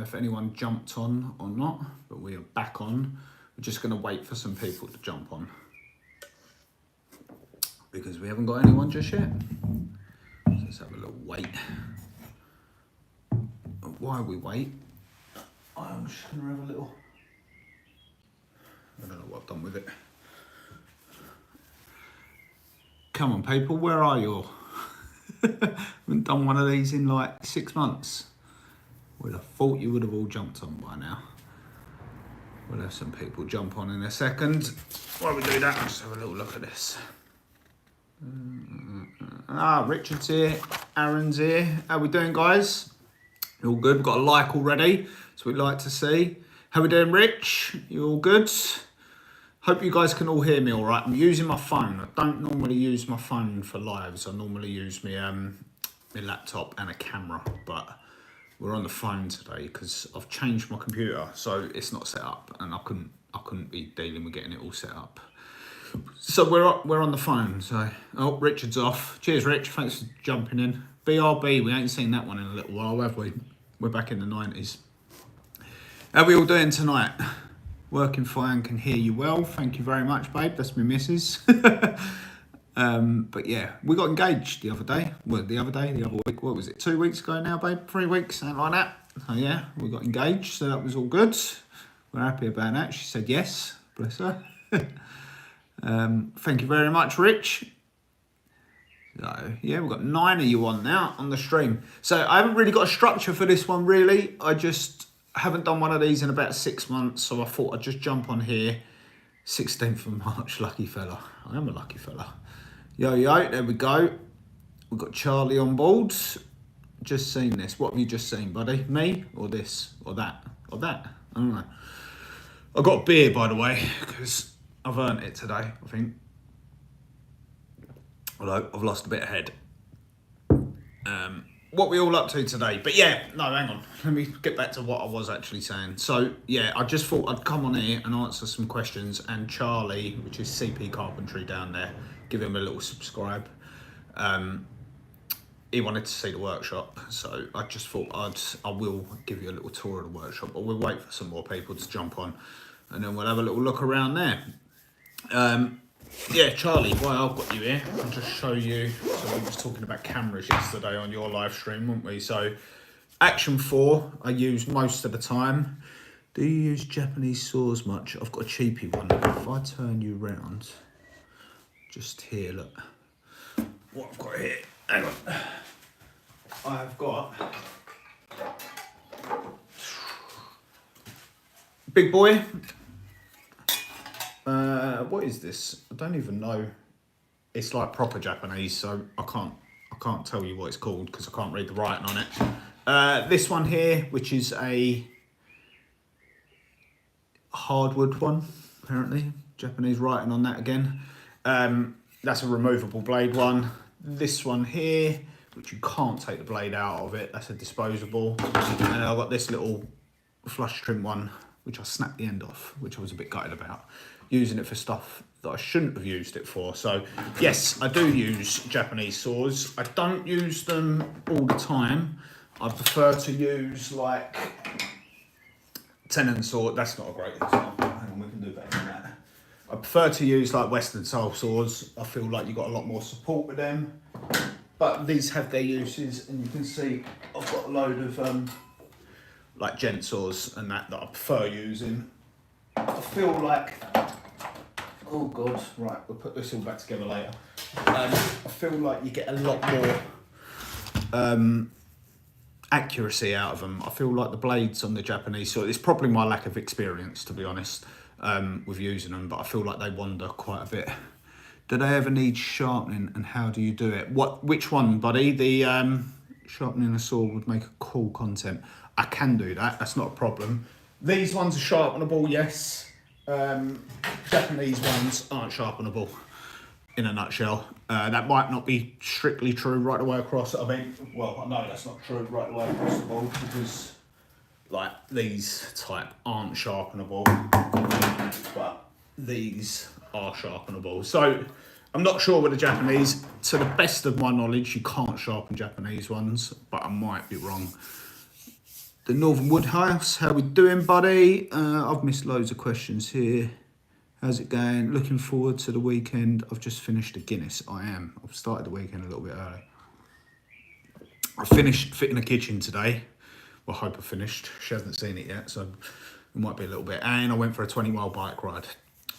if anyone jumped on or not, but we are back on. We're just going to wait for some people to jump on because we haven't got anyone just yet. So let's have a little wait. And while we wait, I'm just going to have a little... I don't know what I've done with it. Come on, people, where are you all? Haven't done one of these in like 6 months. Would have thought you would have all jumped on by now. We'll have some people jump on in a second. While we do that, let's have a little look at this. Richard's here, Aaron's here. How we doing, guys? All good, we've got a like already, so we'd like to see. How we doing, Rich? You all good? Hope you guys can all hear me all right. I'm using my phone. I don't normally use my phone for lives. I normally use my laptop and a camera, but we're on the phone today because I've changed my computer, so it's not set up, and I couldn't be dealing with getting it all set up. So we're on the phone. So Richard's off. Cheers, Rich. Thanks for jumping in. BRB. We ain't seen that one in a little while, have we? We're back in the 90s. How are we all doing tonight? Working fine. Can hear you well. Thank you very much, babe. That's my missus. But yeah, we got engaged the other day. Well, the other week. What was it? 2 weeks ago now, babe? 3 weeks, something like that. So yeah, we got engaged. So that was all good. We're happy about that. She said yes. Bless her. Thank you very much, Rich. So yeah, we've got 9 of you on now on the stream. So I haven't really got a structure for this one, really. I just haven't done one of these in about 6 months. So I thought I'd just jump on here. 16th of March, lucky fella. I am a lucky fella. Yo, there we go. We've got Charlie on board. Just seen this. What have you just seen, buddy? Me? Or this? Or that? Or that? I don't know. I got a beer, by the way, because I've earned it today, I think. Although I've lost a bit of head. What we all up to today? But yeah, no, hang on. Let me get back to what I was actually saying. So yeah, I just thought I'd come on here and answer some questions. And Charlie, which is CP Carpentry down there, give him a little subscribe. He wanted to see the workshop, so I just thought I will give you a little tour of the workshop, but we'll wait for some more people to jump on, and then we'll have a little look around there. Yeah, Charlie, while I've got you here, I'll just show you. So we were talking about cameras yesterday on your live stream, weren't we? So Action 4 I use most of the time. Do you use Japanese saws much? I've got a cheapy one. If I turn you round, just here, look what I've got here. Hang on. I've got big boy. What is this? I don't even know. It's like proper Japanese, so I can't tell you what it's called because I can't read the writing on it. This one here, which is a hardwood one, apparently. Japanese writing on that again. That's a removable blade one. This one here, which you can't take the blade out of it, that's a disposable. And I've got this little flush trim one, which I snapped the end off, which I was a bit gutted about. Using it for stuff that I shouldn't have used it for. So yes, I do use Japanese saws. I don't use them all the time. I prefer to use like tenon saw. That's not a great example. Hang on, we can do better than that. I prefer to use like Western style saws. I feel like you've got a lot more support with them. But these have their uses, and you can see I've got a load of like gent saws and that I prefer using. I feel like, oh God, right, we'll put this all back together later. I feel like you get a lot more accuracy out of them. I feel like the blades on the Japanese saw, it's probably my lack of experience, to be honest, with using them, but I feel like they wander quite a bit. Do they ever need sharpening, and how do you do it? Which one, buddy? The sharpening a saw would make a cool content. I can do that, that's not a problem. These ones are sharpenable, yes. Japanese ones aren't sharpenable, in a nutshell. That might not be strictly true right the way across. I mean, well, I know that's not true right the way across the board, because like these type aren't sharpenable, but these are sharpenable. So I'm not sure with the Japanese. To the best of my knowledge, you can't sharpen Japanese ones, but I might be wrong. the Northern Woodhouse. How we doing, buddy? I've missed loads of questions here. How's it going? Looking forward to the weekend. I've just finished a Guinness. I've started the weekend a little bit early. I finished fitting a kitchen today. Well, I hope I finished. She hasn't seen it yet, so it might be a little bit. And I went for a 20-mile bike ride.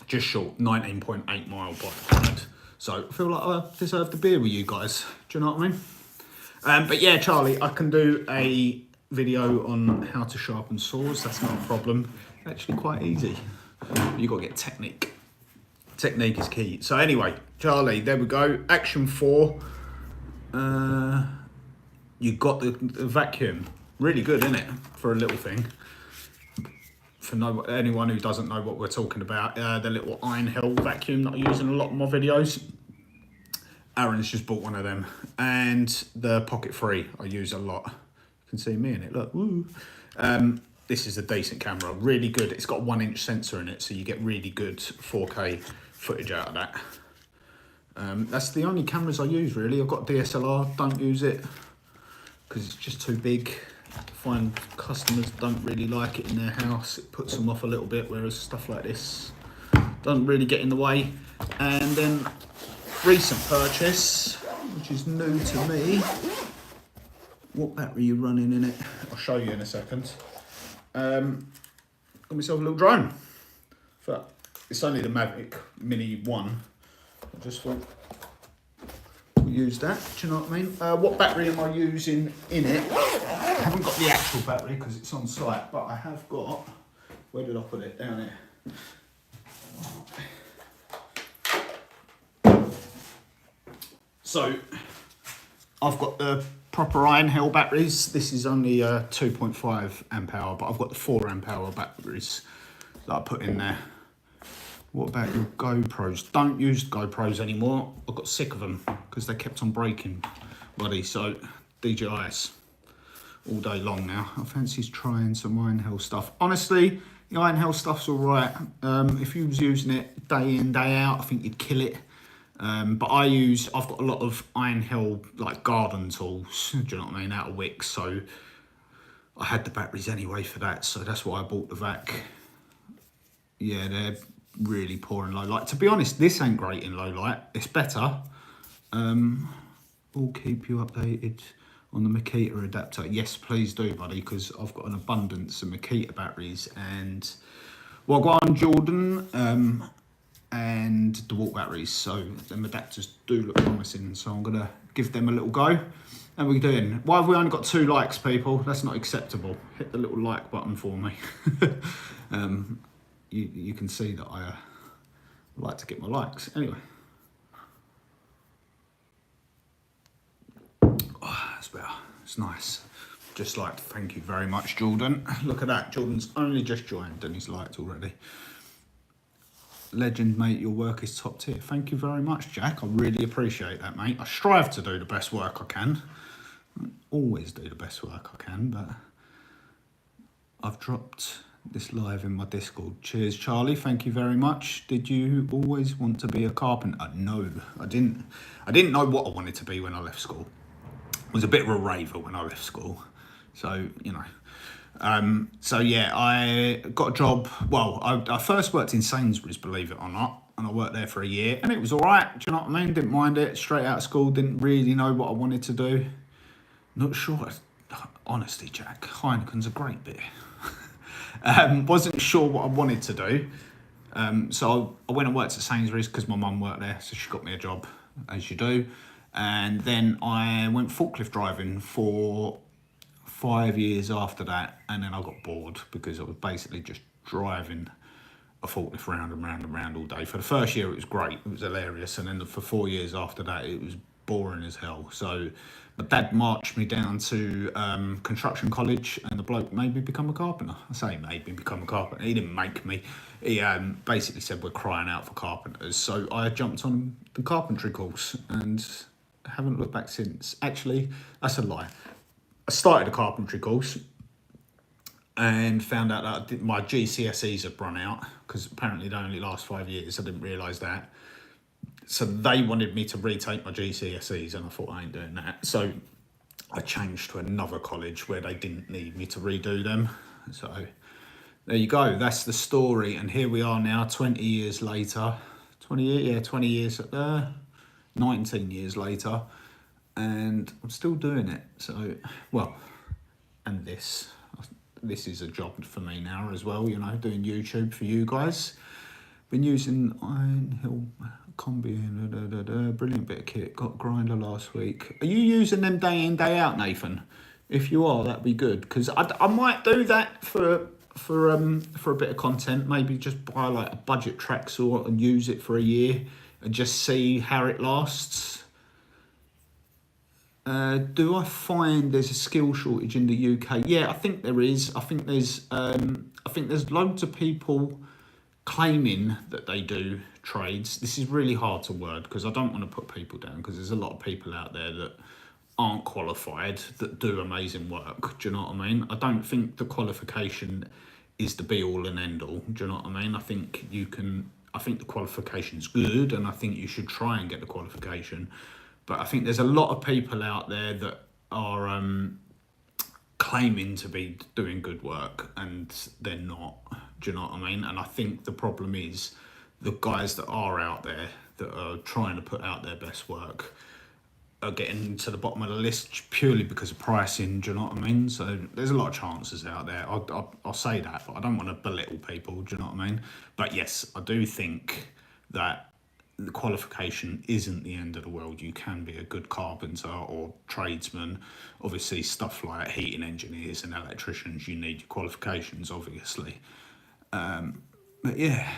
Just short, 19.8 mile bike ride. So I feel like I deserve the beer with you guys. Do you know what I mean? But yeah, Charlie, I can do a video on how to sharpen saws. That's not a problem. Actually quite easy. You got to get technique. Technique is key. So anyway, Charlie, there we go. Action 4. You got the vacuum. Really good, isn't it? For a little thing. For anyone who doesn't know what we're talking about, the little Iron Hill vacuum that I use in a lot of my videos. Aaron's just bought one of them. And the Pocket 3 I use a lot. You can see me in it, look. Woo. This is a decent camera, really good. It's got a 1-inch sensor in it, so you get really good 4K footage out of that. That's the only cameras I use, really. I've got DSLR, don't use it because it's just too big. I find customers don't really like it in their house. It puts them off a little bit, whereas stuff like this doesn't really get in the way. And then recent purchase, which is new to me. What battery are you running in it? I'll show you in a second. Got myself a little drone. But it's only the Mavic Mini 1. I just thought we'll use that. Do you know what I mean? What battery am I using in it? I haven't got the actual battery because it's on site, but I have got. Where did I put it? Down here. So I've got the proper Iron Hill batteries. This is only a 2.5 amp hour, but I've got the 4 amp hour batteries that I put in there. What about your GoPros? Don't use GoPros anymore. I got sick of them because they kept on breaking, buddy. So DJIs all day long now. I fancy trying some Iron Hill stuff. Honestly, the Iron Hill stuff's all right. If you was using it day in, day out, I think you'd kill it. But I've got a lot of Iron Hill like garden tools, do you know what I mean, out of Wicks, so I had the batteries anyway for that, so that's why I bought the vac. Yeah, they're really poor in low light. To be honest, this ain't great in low light, it's better. We'll keep you updated on the Makita adapter. Yes, please do, buddy, because I've got an abundance of Makita batteries, and well, go on, Jordan. And the DeWalt batteries, so them adapters do look promising, so I'm gonna give them a little go. And we're doing, why have we only got 2 likes, people? That's not acceptable. Hit the little like button for me. You can see that I like to get my likes. Anyway, oh, that's better. It's nice. Just like to thank you very much, Jordan. Look at that. Jordan's only just joined and he's liked already. Legend, mate, your work is top tier. Thank you very much, Jack. I really appreciate that, mate. I strive to do the best work I can. I always do the best work I can, but I've dropped this live in my Discord. Cheers, Charlie. Thank you very much. Did you always want to be a carpenter? No, I didn't. I didn't know what I wanted to be when I left school. I was a bit of a raver when I left school. So, you know. So yeah, I got a job. Well, I first worked in Sainsbury's, believe it or not, and I worked there for a year, and it was all right. Do you know what I mean? Didn't mind it. Straight out of school, didn't really know what I wanted to do. Not sure. Honestly, Jack, Heineken's a great beer. Wasn't sure what I wanted to do. So I went and worked at Sainsbury's because my mum worked there, so she got me a job, as you do. And then I went forklift driving for 5 years after that, and then I got bored because I was basically just driving a forklift round and round and round all day. For the first year it was great, it was hilarious, and then for 4 years after that it was boring as hell. So my dad marched me down to construction college, and the bloke made me become a carpenter. I say made me become a carpenter, he didn't make me. He basically said we're crying out for carpenters, so I jumped on the carpentry course and haven't looked back since. Actually, that's a lie. I started a carpentry course and found out that my GCSEs had run out because apparently they only last 5 years. I didn't realise that. So they wanted me to retake my GCSEs, and I thought I ain't doing that. So I changed to another college where they didn't need me to redo them. So there you go. That's the story. And here we are now, 20 years later. 20 years, 19 years later. And I'm still doing it. So, well, and this is a job for me now as well, you know, doing YouTube for you guys. Been using Iron Hill Combi, brilliant bit of kit. Got grinder last week. Are you using them day in, day out, Nathan? If you are, that'd be good, because I might do that for a bit of content. Maybe just buy like a budget tracksaw and use it for a year and just see how it lasts. Do I find there's a skill shortage in the UK? Yeah, I think there is. I think there's loads of people claiming that they do trades. This is really hard to word because I don't want to put people down, because there's a lot of people out there that aren't qualified that do amazing work. Do you know what I mean? I don't think the qualification is the be all and end all. Do you know what I mean? I think the qualification's good, and I think you should try and get the qualification. But I think there's a lot of people out there that are claiming to be doing good work and they're not. Do you know what I mean? And I think the problem is the guys that are out there that are trying to put out their best work are getting to the bottom of the list purely because of pricing. Do you know what I mean? So there's a lot of chances out there. I'll say that, but I don't want to belittle people. Do you know what I mean? But yes, I do think that the qualification isn't the end of the world. You can be a good carpenter or tradesman. Obviously, stuff like heating engineers and electricians, you need your qualifications, obviously. But yeah,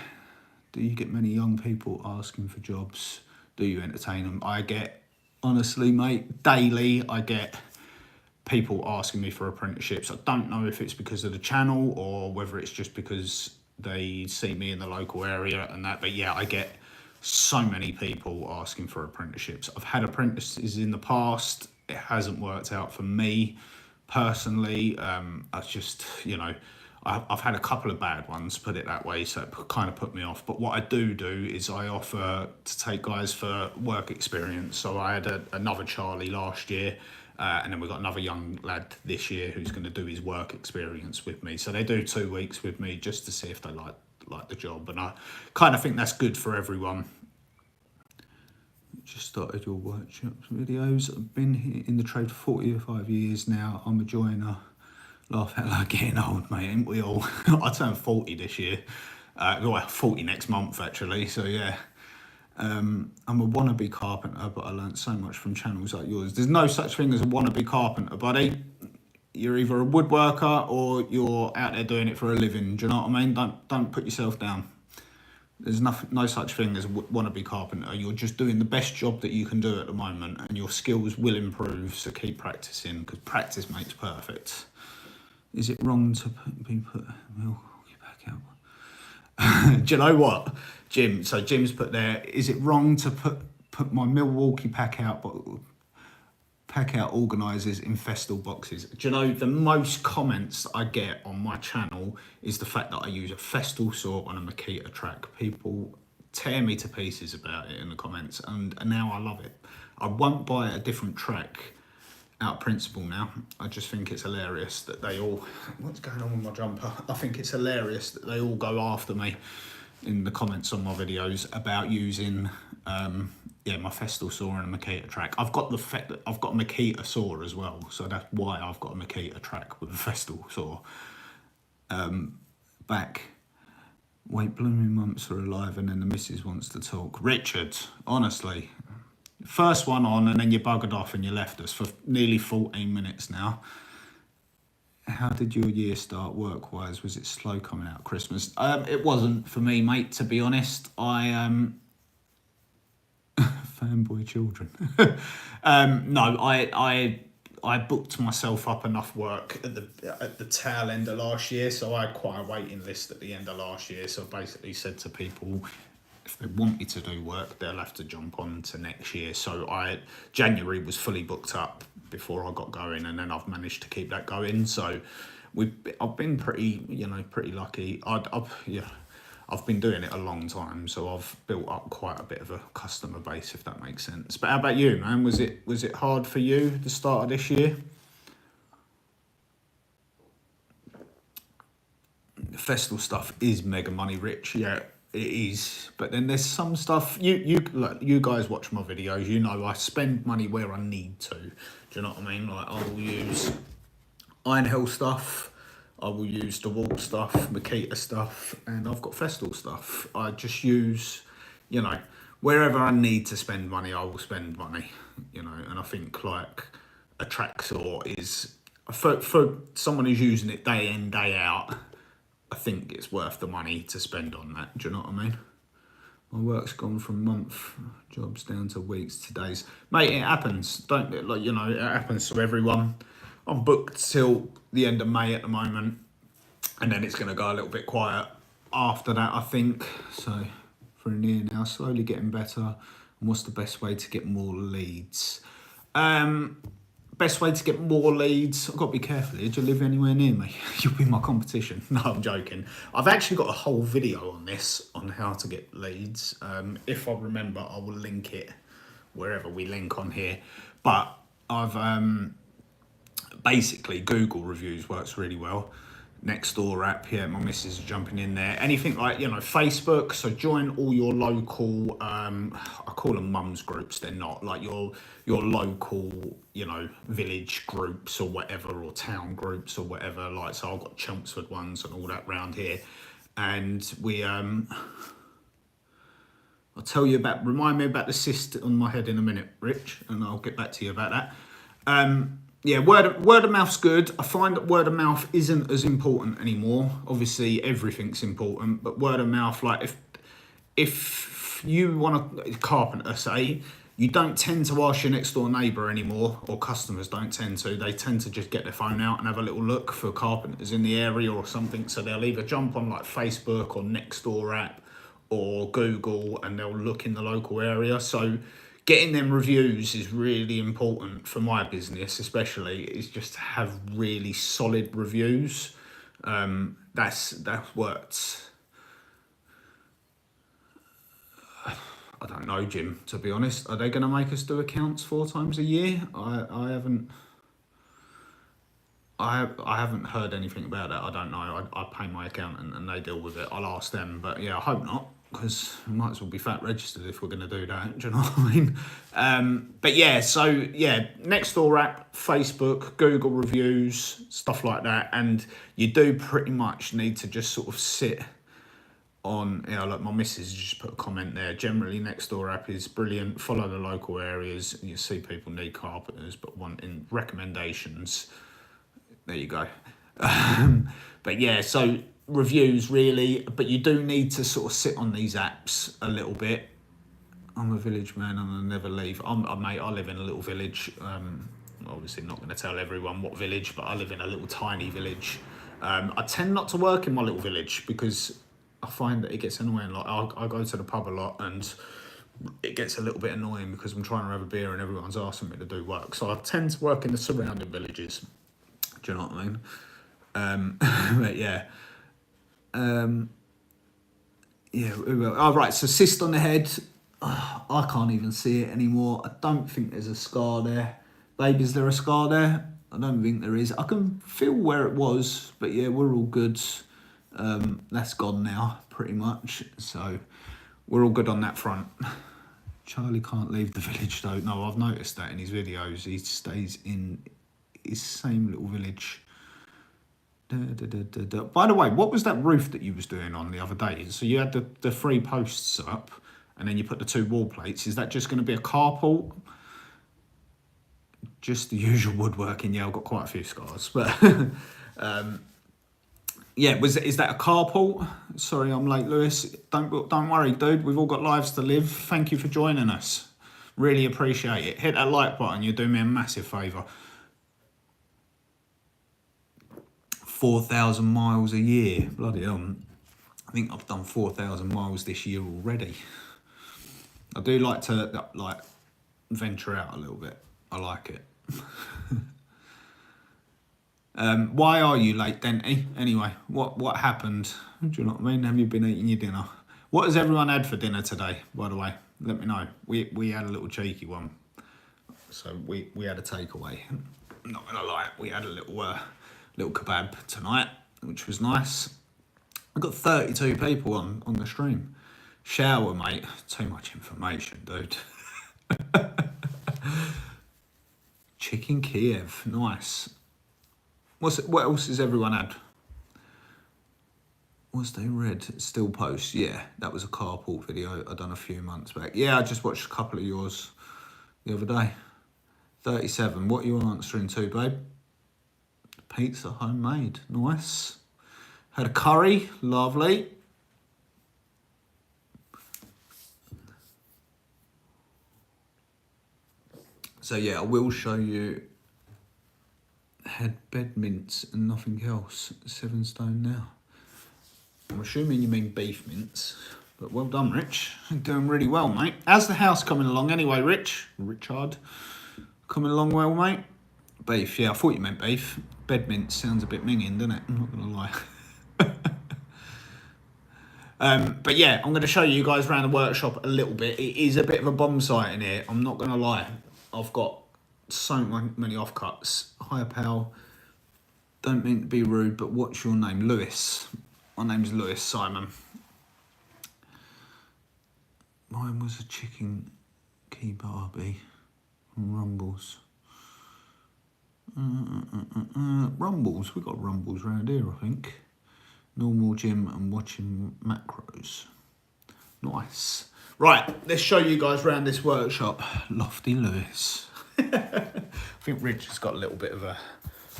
do you get many young people asking for jobs? Do you entertain them? I get, honestly, mate, daily, I get people asking me for apprenticeships. I don't know if it's because of the channel or whether it's just because they see me in the local area and that, but yeah, I get so many people asking for apprenticeships. I've had apprentices in the past. It hasn't worked out for me personally. I just, you know, I've had a couple of bad ones, put it that way, so it kind of put me off. But what I do is I offer to take guys for work experience. So I had another Charlie last year, and then we've got another young lad this year who's going to do his work experience with me. So they do 2 weeks with me just to see if they like the job, and I kind of think that's good for everyone. Just started your workshops videos. I've been here in the trade for 45 years now. I'm a joiner. Laugh out loud, getting old, mate, ain't we all? I turned 40 this year. Well, 40 next month, actually, so yeah. I'm a wannabe carpenter, but I learned so much from channels like yours. There's no such thing as a wannabe carpenter, buddy. You're either a woodworker or you're out there doing it for a living. Do you know what I mean? Don't put yourself down. There's no such thing as a wannabe carpenter. You're just doing the best job that you can do at the moment, and your skills will improve. So keep practicing, because practice makes perfect. Is it wrong to put Milwaukee back out? Do you know what, Jim? So Jim's put there. Is it wrong to put my Milwaukee pack out, but pack out organisers in Festal boxes? Do you know, the most comments I get on my channel is the fact that I use a Festal saw on a Makita track. People tear me to pieces about it in the comments, and now I love it. I won't buy a different track out of principle now. I just think it's hilarious that they all... What's going on with my jumper? I think it's hilarious that they all go after me in the comments on my videos about using my Festal saw and a Makita track. I've got a Makita saw as well, so that's why I've got a Makita track with a Festal saw. Wait, blooming months are alive, and then the missus wants to talk. Richard, honestly, first one on and then you buggered off and you left us for nearly 14 minutes now. How did your year start work-wise? Was it slow coming out of Christmas? It wasn't for me, mate, to be honest. Fanboy children. No, I booked myself up enough work at the tail end of last year, so I had quite a waiting list at the end of last year. So I basically said to people, if they want me to do work, they'll have to jump on to next year. So January was fully booked up before I got going, and then I've managed to keep that going. So I've been pretty lucky. I've been doing it a long time, so I've built up quite a bit of a customer base, if that makes sense. But how about you, man? Was it hard for you the start of this year? Festival stuff is mega money rich, yeah, it is. But then there's some stuff look, you guys watch my videos, you know I spend money where I need to. Do you know what I mean? Like, I will use Iron Hill stuff, I will use the Wall stuff, Makita stuff, and I've got festival stuff. I just use, you know, wherever I need to spend money, I will spend money, you know. And I think like a tracksaw is, for someone who's using it day in, day out, I think it's worth the money to spend on that. Do you know what I mean? My work's gone from month jobs down to weeks to days. Mate, it happens. Don't, like, you know, it happens to everyone. I'm booked till the end of May at the moment, and then it's going to go a little bit quiet after that, I think. So for a year now, slowly getting better. And what's the best way to get more leads? Best way to get more leads, I've got to be careful here. Do you live anywhere near me? You'll be my competition. No, I'm joking. I've actually got a whole video on this, on how to get leads. If I remember, I will link it wherever we link on here. But I've basically, Google reviews works really well. Nextdoor app, yeah, my missus is jumping in there. Anything like, you know, Facebook, so join all your local, I call them mums groups, they're not, like your local, you know, village groups or whatever, or town groups or whatever, like, so I've got Chelmsford ones and all that round here. And we, I'll tell you about, remind me about the cyst on my head in a minute, Rich, and I'll get back to you about that. Yeah, word of mouth's good. I find that word of mouth isn't as important anymore. Obviously, everything's important, but word of mouth, like if you want a carpenter, say, you don't tend to ask your next door neighbour anymore, or customers don't tend to. They tend to just get their phone out and have a little look for carpenters in the area or something. So they'll either jump on like Facebook or Nextdoor app or Google, and they'll look in the local area. So getting them reviews is really important for my business, especially, is just to have really solid reviews. That's worked. I don't know, Jim, to be honest. Are they going to make us do accounts 4 times a year? I haven't heard anything about that. I don't know. I pay my accountant and they deal with it. I'll ask them, but yeah, I hope not, because we might as well be fat registered if we're going to do that. Do you know what I mean? But yeah, so yeah, Nextdoor app, Facebook, Google reviews, stuff like that. And you do pretty much need to just sort of sit on, you know, like my missus just put a comment there. Generally, Nextdoor app is brilliant. Follow the local areas. You see people need carpenters, but wanting recommendations. There you go. But yeah, so reviews really, but you do need to sort of sit on these apps a little bit. I'm a village man and I never leave. Mate, I live in a little village. Obviously not going to tell everyone what village, but I live in a little tiny village. I tend not to work in my little village because I find that it gets annoying. Like I go to the pub a lot and it gets a little bit annoying because I'm trying to have a beer and everyone's asking me to do work. So I tend to work in the surrounding villages. Do you know what I mean? But yeah. Yeah. Oh, right. So cyst on the head. I can't even see it anymore. I don't think there's a scar there. Babe, is there a scar there? I don't think there is. I can feel where it was, but yeah, we're all good. That's gone now, pretty much. So we're all good on that front. Charlie can't leave the village though. No, I've noticed that in his videos. He stays in his same little village. By the way, what was that roof that you was doing on the other day? So you had the 3 posts up and then you put the 2 wall plates. Is that just going to be a carport? Just the usual woodworking. Yeah, I've got quite a few scars, but yeah, is that a carport? Sorry, I'm late, Lewis. Don't worry, dude. We've all got lives to live. Thank you for joining us. Really appreciate it. Hit that like button. You're doing me a massive favour. 4,000 miles a year. Bloody hell. I think I've done 4,000 miles this year already. I do like to venture out a little bit. I like it. Why are you late, Denty? Anyway, what happened? Do you know what I mean? Have you been eating your dinner? What has everyone had for dinner today, by the way? Let me know. We had a little cheeky one. So we had a takeaway. I'm not gonna lie, we had a little kebab tonight, which was nice. I got 32 people on the stream. Shower, mate. Too much information, dude. Chicken Kiev, nice. What else has everyone had? Was they red? Still post? Yeah, that was a carport video I done a few months back. Yeah, I just watched a couple of yours the other day. 37. What are you answering to, babe? Pizza, homemade. Nice. Had a curry. Lovely. So yeah, I will show you. Had bed mince and nothing else. 7 stone now. I'm assuming you mean beef mince. But well done, Rich. You're doing really well, mate. How's the house coming along anyway, Richard? Coming along well, mate? Beef, yeah, I thought you meant beef. Bed mince sounds a bit minging, doesn't it? I'm not going to lie. But yeah, I'm going to show you guys around the workshop a little bit. It is a bit of a bomb site in here. I'm not going to lie. I've got so many offcuts. Hi, pal. Don't mean to be rude, but what's your name? Lewis. My name's Lewis Simon. Mine was a chicken kebabi from Rumbles. Rumbles. We got Rumbles around here, I think. Normal gym and watching macros. Nice. Right, let's show you guys around this workshop. Lofty Lewis. I think Rich has got a little bit of a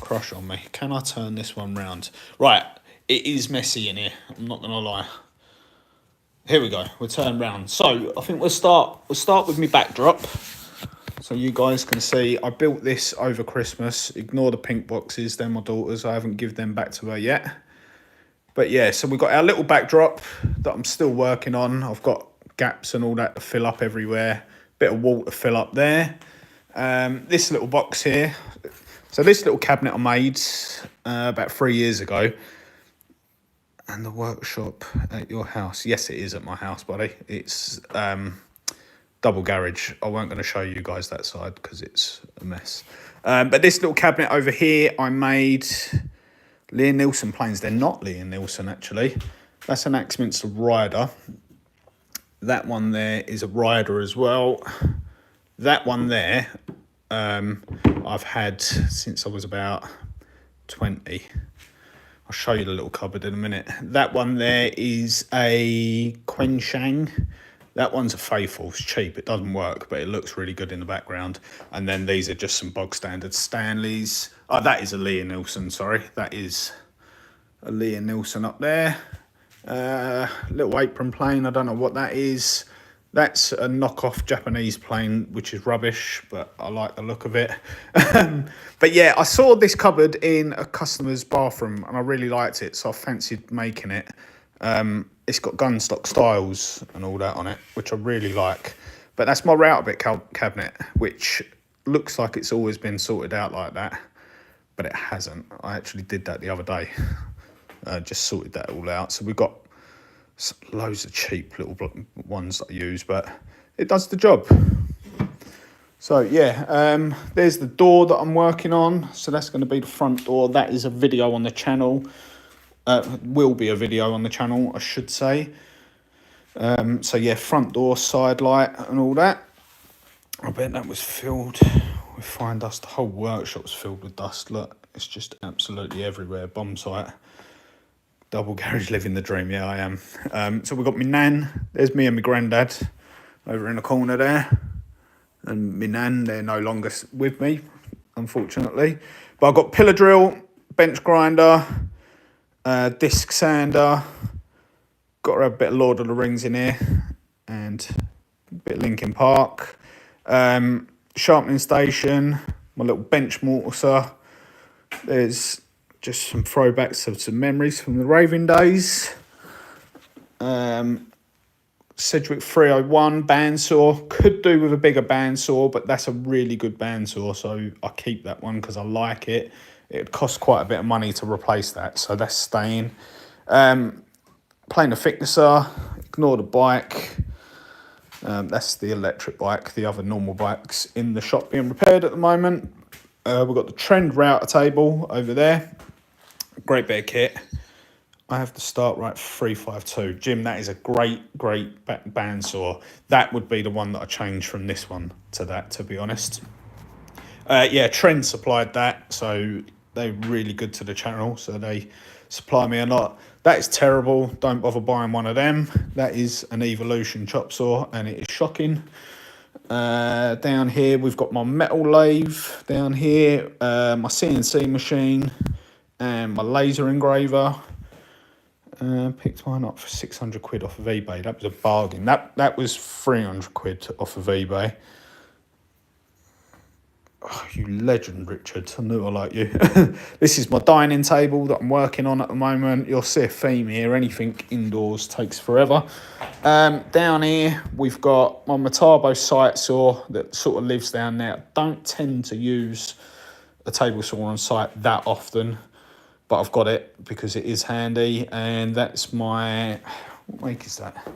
crush on me. Can I turn this one round? Right, it is messy in here. I'm not going to lie. Here we go. We'll turn round. So I think we'll start with my backdrop. So you guys can see I built this over Christmas. Ignore the pink boxes. They're my daughter's. I haven't given them back to her yet. But yeah, so we've got our little backdrop that I'm still working on. I've got gaps and all that to fill up everywhere. Bit of wall to fill up there. This little box here. So this little cabinet I made about 3 years ago. And the workshop at your house. Yes, it is at my house, buddy. It's double garage. I weren't going to show you guys that side because it's a mess. But this little cabinet over here, I made Liam Nielsen planes. They're not Liam Nielsen, actually. That's an Axminster Rider. That one there is a Rider as well. That one there, I've had since I was about 20. I'll show you the little cupboard in a minute. That one there is a Quenshang. That one's a Faithful. It's cheap. It doesn't work, but it looks really good in the background. And then these are just some bog standard Stanleys. Oh, that is a Liam Nielsen, sorry. That is a Liam Nielsen up there. Little apron plane. I don't know what that is. That's a knockoff Japanese plane, which is rubbish, but I like the look of it. But yeah, I saw this cupboard in a customer's bathroom and I really liked it, so I fancied making it. It's got gun stock styles and all that on it, which I really like. But that's my router bit cabinet, which looks like it's always been sorted out like that, but it hasn't. I actually did that the other day. Just sorted that all out. So we've got loads of cheap little ones that I use, but it does the job. So yeah, there's the door that I'm working on. So that's going to be the front door. That is a video on the channel. Will be a video on the channel, I should say. So yeah, front door, side light and all that. I bet that was filled with fine dust. The whole workshop's filled with dust. Look, it's just absolutely everywhere. Bomb site. Double garage, living the dream. Yeah, I am. So we've got my nan. There's me and my granddad over in the corner there. And my nan, they're no longer with me, unfortunately. But I've got pillar drill, bench grinder, disc sander. Got to have a bit of Lord of the Rings in here. And a bit of Linkin Park. Sharpening station. My little bench mortiser. There's just some throwbacks of some memories from the raving days. Sedgwick 301 bandsaw. Could do with a bigger bandsaw, but that's a really good bandsaw, so I keep that one because I like it. it'd cost quite a bit of money to replace that, so that's staying. Planer thicknesser, ignore the bike. That's the electric bike, the other normal bike's in the shop being repaired at the moment. We've got the Trend router table over there. Great bit of kit. I have the start right 352. Jim, that is a great bandsaw. That would be the one that I changed from this one to that, to be honest. Yeah, Trend supplied that, so they're really good to the channel, so they supply me a lot. That is terrible. Don't bother buying one of them. That is an Evolution chop saw, and it is shocking. Down here, we've got my metal lathe. Down here, my CNC machine and my laser engraver. Picked mine up for 600 quid off of eBay. That was a bargain. That was 300 quid off of eBay. Oh, you legend, Richard. I knew I liked you. This is my dining table that I'm working on at the moment. You'll see a theme here. Anything indoors takes forever. Down here, we've got my Metabo sight saw that sort of lives down there. I don't tend to use a table saw on site that often, but I've got it because it is handy. And that's my, what make is that?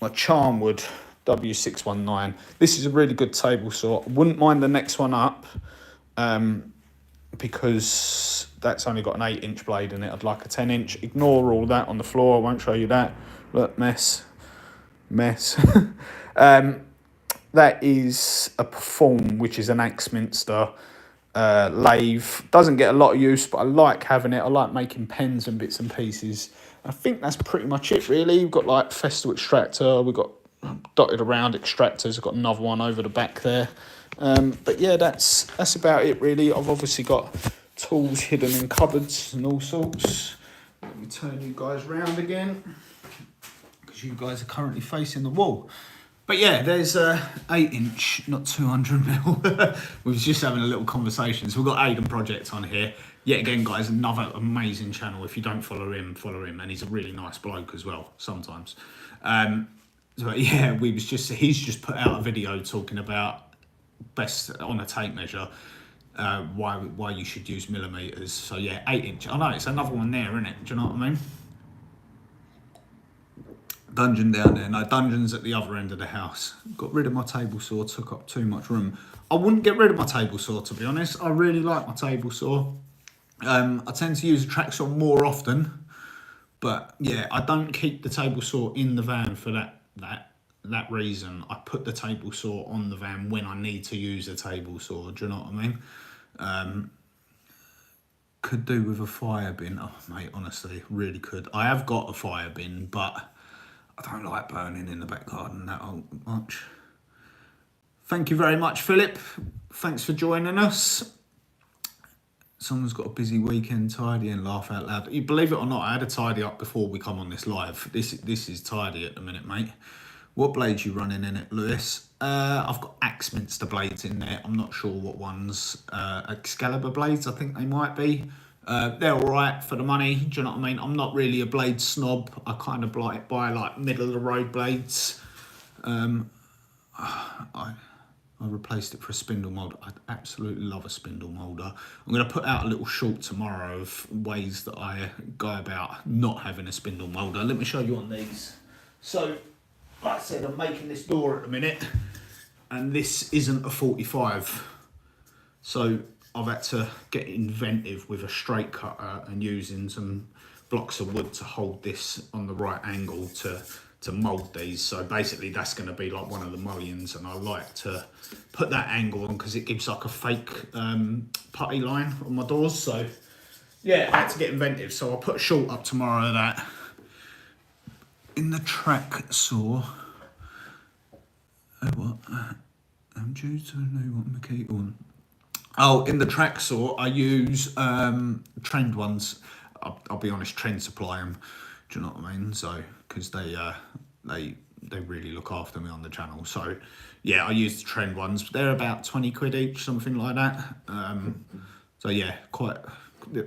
My Charmwood W619. This is a really good table saw. I wouldn't mind the next one up because that's only got an 8-inch blade in it. I'd like a 10-inch. Ignore all that on the floor. I won't show you that. Look, mess. That is a Perform, which is an Axminster lathe. Doesn't get a lot of use, but I like having it. I like making pens and bits and pieces. I think that's pretty much it, really. We've got like Festool extractor. We've got dotted around extractors. I've got another one over the back there. But yeah, that's about it, really. I've obviously got tools hidden in cupboards and all sorts. Let me turn you guys round again, because you guys are currently facing the wall. But yeah, there's a 8-inch, not 200mm. We was just having a little conversation. So we've got Aidan Project on here. Yet again, guys, another amazing channel. If you don't follow him, and he's a really nice bloke as well, sometimes. But yeah, he's just put out a video talking about best on a tape measure, why you should use millimeters. So yeah, 8-inch. I know it's another one there, isn't it? Do you know what I mean? Dungeon down there. No, dungeon's at the other end of the house. Got rid of my table saw, took up too much room. I wouldn't get rid of my table saw, to be honest. I really like my table saw. I tend to use a track saw more often, but yeah, I don't keep the table saw in the van for that reason. I put the table saw on the van when I need to use a table saw. Do you know what I mean? Could do with a fire bin. Oh mate, honestly, really could. I have got a fire bin, but I don't like burning in the back garden that much. Thank you very much, Philip. Thanks for joining us. Someone's got a busy weekend tidying, laugh out loud. You believe it or not, I had a tidy up before we come on this live. This is tidy at the minute, mate. What blades you running in it, Lewis? I've got Axminster blades in there. I'm not sure what ones. Excalibur blades, I think they might be. They're all right for the money. Do you know what I mean? I'm not really a blade snob. I kind of buy like middle of the road blades. I replaced it for a spindle moulder. I absolutely love a spindle moulder. I'm going to put out a little short tomorrow of ways that I go about not having a spindle moulder. Let me show you on these. So, like I said, I'm making this door at the minute, and this isn't a 45. So I've had to get inventive with a straight cutter and using some blocks of wood to hold this on the right angle to mould these. So basically that's going to be like one of the mullions, and I like to put that angle on because it gives like a fake putty line on my doors. So yeah, I had to get inventive. So I'll put a short up tomorrow of that. In the track saw, I'm due to know what my key on. Oh, in the track saw, I use Trend ones. I'll be honest, Trend supply them. Do you know what I mean? So, because they really look after me on the channel. So, yeah, I use the Trend ones. They're about 20 quid each, something like that. So yeah, quite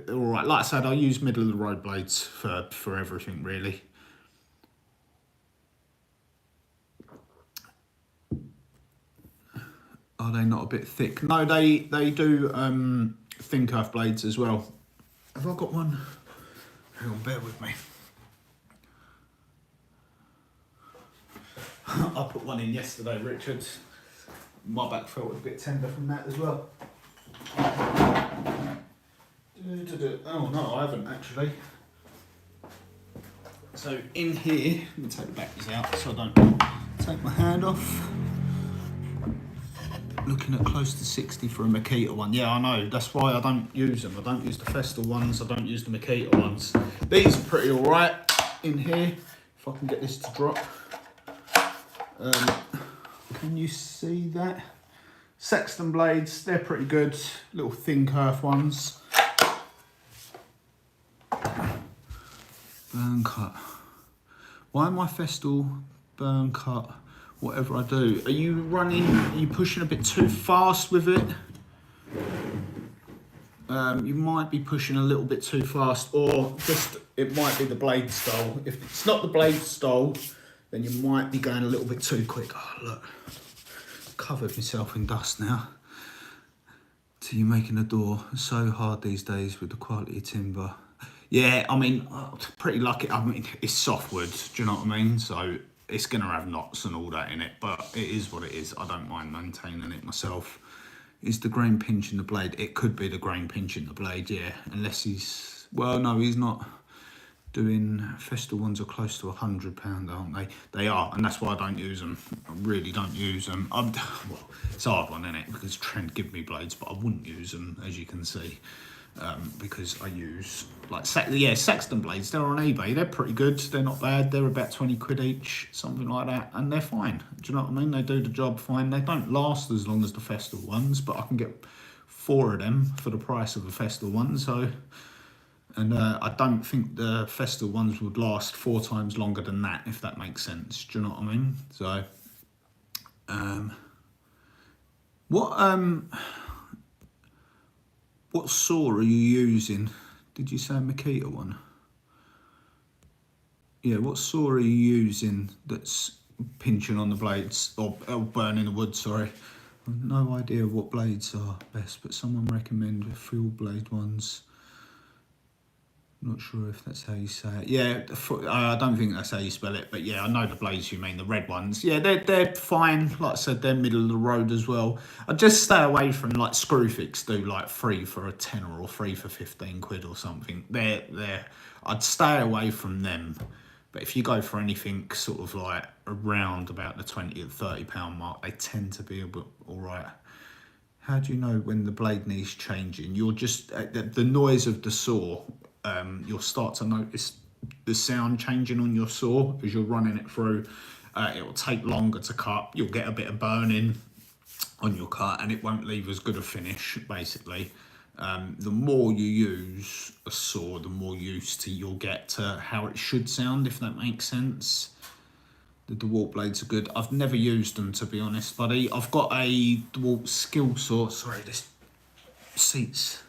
all right. Like I said, I use middle of the road blades for everything really. Are they not a bit thick? No, they do thin curve blades as well. Have I got one? Hang on, bear with me. I put one in yesterday, Richard. My back felt a bit tender from that as well. Oh no, I haven't actually. So in here, let me take the batteries out so I don't take my hand off. Looking at close to 60 for a Makita one. Yeah, I know, that's why I don't use them. I don't use the Festool ones, I don't use the Makita ones. These are pretty alright in here, if I can get this to drop. Can you see that? Sexton blades, they're pretty good. Little thin curve ones. Burn cut. Why am I Festool burn cut? Whatever I do. Are you pushing a bit too fast with it? You might be pushing a little bit too fast, or just it might be the blade style. If it's not the blade style, then you might be going a little bit too quick. Oh look, covered myself in dust now. So you're making a door. So hard these days with the quality of timber. Yeah, I mean, pretty lucky. I mean, it's softwood, do you know what I mean? So it's gonna have knots and all that in it, but it is what it is. I don't mind maintaining it myself. Is the grain pinching the blade? It could be the grain pinching the blade, yeah. Unless he's, well, no, he's not doing, Festool ones are close to £100, aren't they? They are, and that's why I don't use them. I really don't use them. Well, it's a hard one, isn't it? Because Trent give me blades, but I wouldn't use them, as you can see. Because I use, like, Sexton blades, they're on eBay, they're pretty good, they're not bad, they're about 20 quid each, something like that, and they're fine, do you know what I mean? They do the job fine. They don't last as long as the Festool ones, but I can get 4 of them for the price of a Festool one, so, and I don't think the Festool ones would last 4 times longer than that, if that makes sense, do you know what I mean? So, what saw are you using? Did you say a Makita one? Yeah, what saw are you using that's pinching on the blades, or burning the wood, sorry. I've no idea what blades are best, but someone recommended fuel blade ones. Not sure if that's how you say it. Yeah, I don't think that's how you spell it, but yeah, I know the blades you mean, the red ones. Yeah, they're fine. Like I said, they're middle of the road as well. I just stay away from, like, Screwfix do like 3 for a tenner or 3 for 15 quid or something. I'd stay away from them. But if you go for anything sort of like around about the 20 or 30 pound mark, they tend to be a bit all right. How do you know when the blade needs changing? You're just, the noise of the saw, you'll start to notice the sound changing on your saw as you're running it through. It will take longer to cut. You'll get a bit of burning on your cut and it won't leave as good a finish, basically. The more you use a saw, the more used you'll get to how it should sound, if that makes sense. The DeWalt blades are good. I've never used them, to be honest, buddy. I've got a DeWalt skill saw. Sorry, this seat's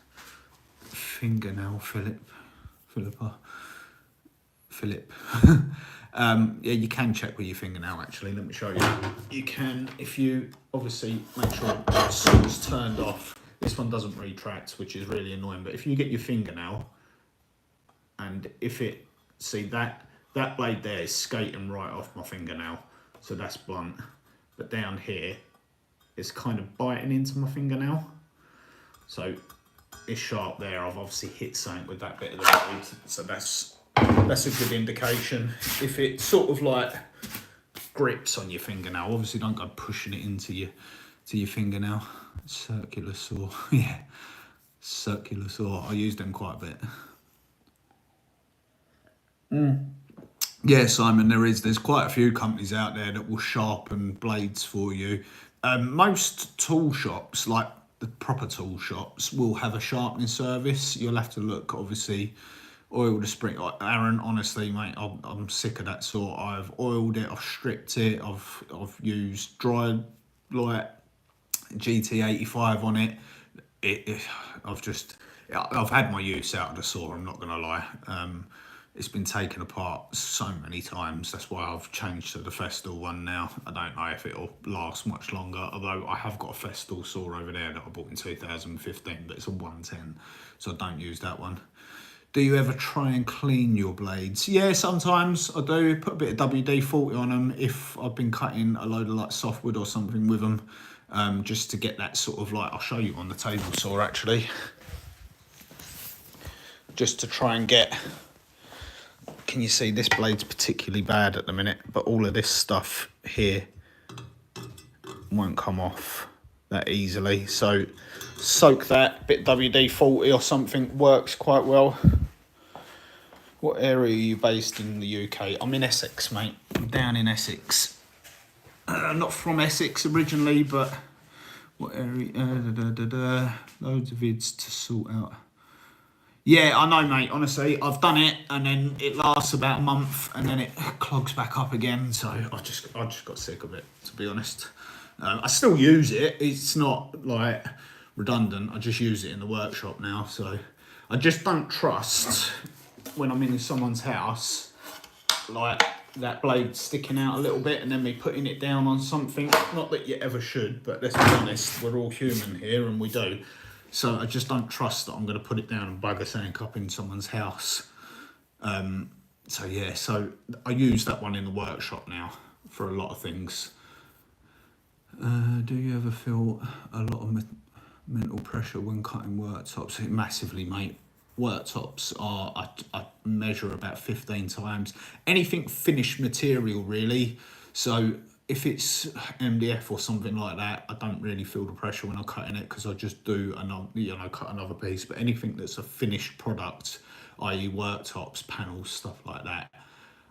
fingernail Philip. Yeah, you can check with your fingernail, actually. Let me show you. You can, if you obviously make sure the saw's turned off. This one doesn't retract, which is really annoying. But if you get your fingernail, and if it, see that blade there is skating right off my fingernail, so that's blunt. But down here, it's kind of biting into my fingernail. So it's sharp there. I've obviously hit something with that bit of the blade, so that's a good indication. If it sort of like grips on your fingernail, obviously don't go pushing it into your fingernail. Circular saw, yeah, circular saw. I use them quite a bit. Yeah, Simon, there's quite a few companies out there that will sharpen blades for you. Most tool shops, like the proper tool shops, will have a sharpening service. You'll have to look, obviously, oil the spring. Aaron, honestly, mate, I'm sick of that saw. I've oiled it, I've stripped it, I've used dry light GT85 on it. I've had my use out of the saw, I'm not gonna lie. It's been taken apart so many times. That's why I've changed to the Festool one now. I don't know if it'll last much longer, although I have got a Festool saw over there that I bought in 2015, but it's a 110, so I don't use that one. Do you ever try and clean your blades? Yeah, sometimes I do. Put a bit of WD-40 on them if I've been cutting a load of like softwood or something with them, just to get that sort of like, I'll show you on the table saw actually, just to try and get, can you see this blade's particularly bad at the minute, but all of this stuff here won't come off that easily. So soak that, bit WD-40 or something works quite well. What area are you based in the UK? I'm in Essex, mate. I'm down in Essex. Not from Essex originally, but what area? Loads of vids to sort out. Yeah, I know, mate. Honestly, I've done it, and then it lasts about a month, and then it clogs back up again. So I just got sick of it, to be honest. I still use it. It's not like redundant. I just use it in the workshop now. So I just don't trust when I'm in someone's house, like that blade sticking out a little bit and then me putting it down on something. Not that you ever should, but let's be honest, we're all human here and we do. So I just don't trust that I'm going to put it down and bugger something up in someone's house. So yeah, so I use that one in the workshop now for a lot of things. Do you ever feel a lot of mental pressure when cutting worktops? Massively, mate. Worktops are, I measure about 15 times. Anything finished material, really. So if it's MDF or something like that, I don't really feel the pressure when I'm cutting it because I just do another, cut another piece. But anything that's a finished product, i.e. worktops, panels, stuff like that,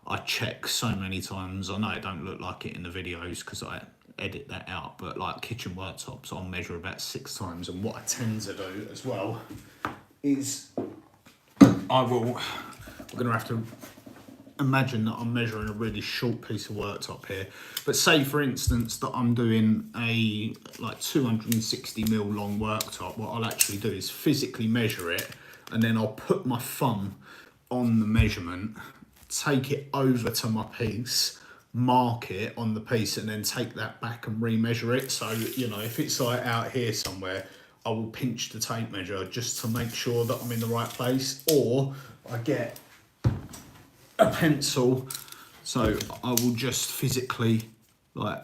I check so many times. I know it don't look like it in the videos because I edit that out, but like kitchen worktops, I'll measure about 6 times. And what I tend to do as well is we're going to have to imagine that I'm measuring a really short piece of worktop here, but say for instance that I'm doing a like 260mm long worktop. What I'll actually do is physically measure it, and then I'll put my thumb on the measurement, take it over to my piece, mark it on the piece, and then take that back and remeasure it. So if it's like out here somewhere, I will pinch the tape measure just to make sure that I'm in the right place, or I get a pencil, so I will just physically like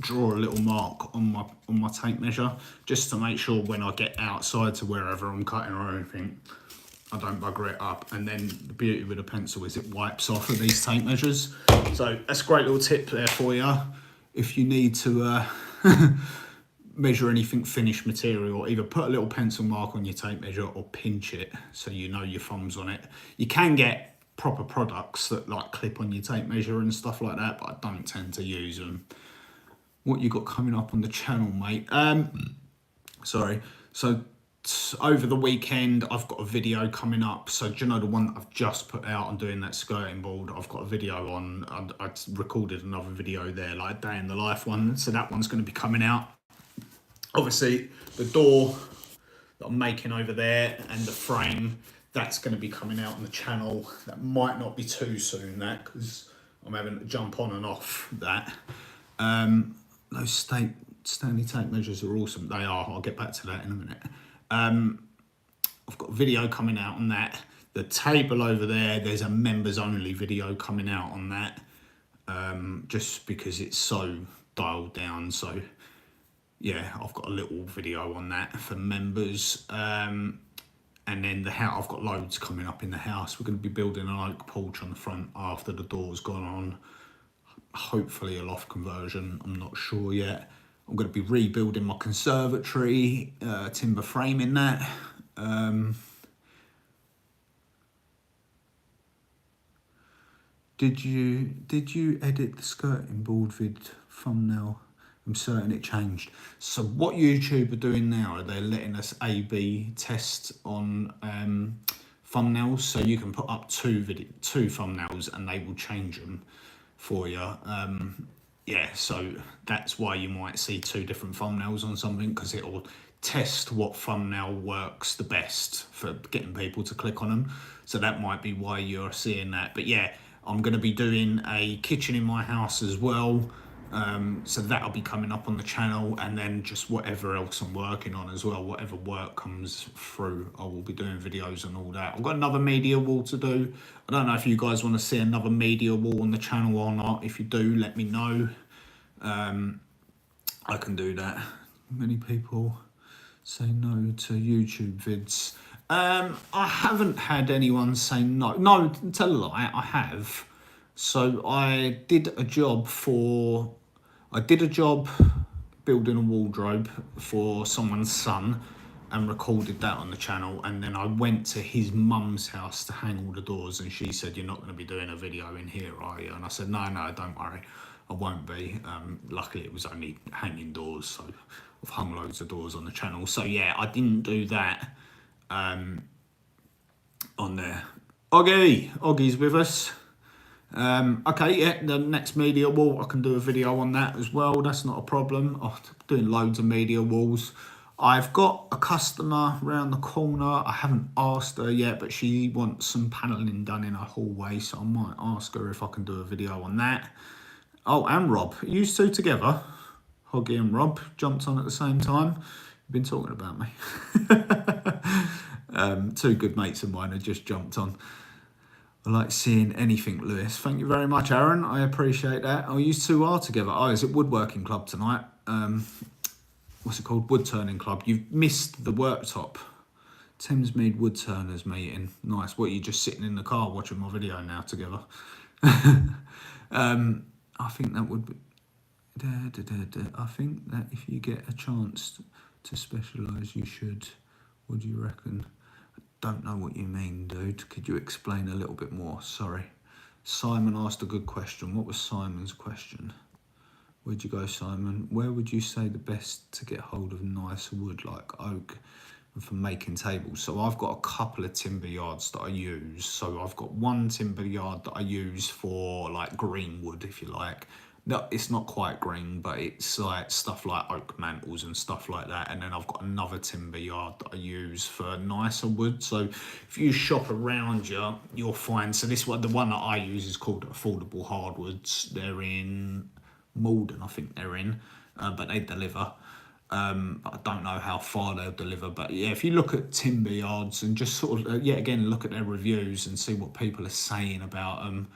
draw a little mark on my tape measure just to make sure when I get outside to wherever I'm cutting or anything, I don't bugger it up. And then the beauty with a pencil is it wipes off of these tape measures. So that's a great little tip there for you if you need to measure anything finished material. Either put a little pencil mark on your tape measure or pinch it so you know your thumb's on it. You can get proper products that like clip on your tape measure and stuff like that, but I don't tend to use them. What you got coming up on the channel, mate? Sorry. So over the weekend I've got a video coming up. So do you know the one that I've just put out on doing that skirting board? I've got a video on. I recorded another video there, like a day in the life one. So that one's going to be coming out. Obviously, the door that I'm making over there and the frame, that's going to be coming out on the channel. That might not be too soon, that, because I'm having to jump on and off that. Those Stanley tape measures are awesome. They are. I'll get back to that in a minute. I've got a video coming out on that. The table over there, there's a members only video coming out on that, just because it's so dialed down. So yeah, I've got a little video on that for members. And then the house, I've got loads coming up in the house. We're going to be building an oak porch on the front after the door's gone on. Hopefully a loft conversion, I'm not sure yet. I'm going to be rebuilding my conservatory, timber framing that. Did you edit the skirting board vid thumbnail? I'm certain it changed. So what YouTube are doing now, they're letting us A/B test on thumbnails. So you can put up two thumbnails and they will change them for you. Yeah, so that's why you might see 2 different thumbnails on something, because it'll test what thumbnail works the best for getting people to click on them. So that might be why you're seeing that. But yeah, I'm going to be doing a kitchen in my house as well. So that'll be coming up on the channel, and then just whatever else I'm working on as well, whatever work comes through, I will be doing videos and all that. I've got another media wall to do. I don't know if you guys want to see another media wall on the channel or not. If you do, let me know. I can do that. Many people say no to YouTube vids. I haven't had anyone say no. No, tell a lie, I have. So I did a job building a wardrobe for someone's son and recorded that on the channel, and then I went to his mum's house to hang all the doors, and she said, "You're not going to be doing a video in here, are you?" And I said, no, don't worry, I won't be. Luckily it was only hanging doors, so I've hung loads of doors on the channel. So yeah, I didn't do that on there. Oggy's with us. Okay, yeah, the next media wall, I can do a video on that as well. That's not a problem. I'm doing loads of media walls. I've got a customer around the corner. I haven't asked her yet, but she wants some paneling done in her hallway, so I might ask her if I can do a video on that. Oh, and Rob. Are you two together? Hoggy and Rob jumped on at the same time. You've been talking about me. Two good mates of mine have just jumped on. I like seeing anything, Lewis. Thank you very much, Aaron. I appreciate that. Oh, you two are together. Oh, is it woodworking club tonight? What's it called? Wood turning club. You've missed the worktop. Thamesmead Wood Turners meeting. Nice. What, are you just sitting in the car watching my video now together? I think that would be... I think that if you get a chance to specialise, you should. What do you reckon? Don't know what you mean, dude. Could you explain a little bit more? Sorry. Simon asked a good question. What was Simon's question? Where'd you go, Simon? Where would you say the best to get hold of nice wood like oak and for making tables? So I've got a couple of timber yards that I use. So I've got one timber yard that I use for like green wood, if you like. No, it's not quite green, but it's like stuff like oak mantles and stuff like that. And then I've got another timber yard that I use for nicer wood. So if you shop around you, you'll find, so this one, the one that I use is called Affordable Hardwoods. They're in Malden, I think they're in, but they deliver. I don't know how far they'll deliver, but yeah, if you look at timber yards and just sort of, again, look at their reviews and see what people are saying about them.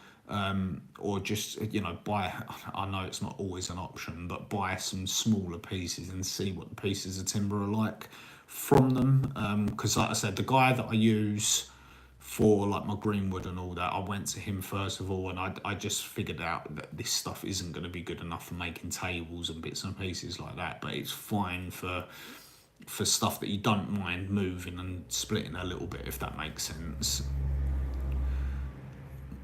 Or just, buy, I know it's not always an option, but buy some smaller pieces and see what the pieces of timber are like from them. Because like I said, the guy that I use for like my greenwood and all that, I went to him first of all, and I just figured out that this stuff isn't going to be good enough for making tables and bits and pieces like that, but it's fine for stuff that you don't mind moving and splitting a little bit, if that makes sense.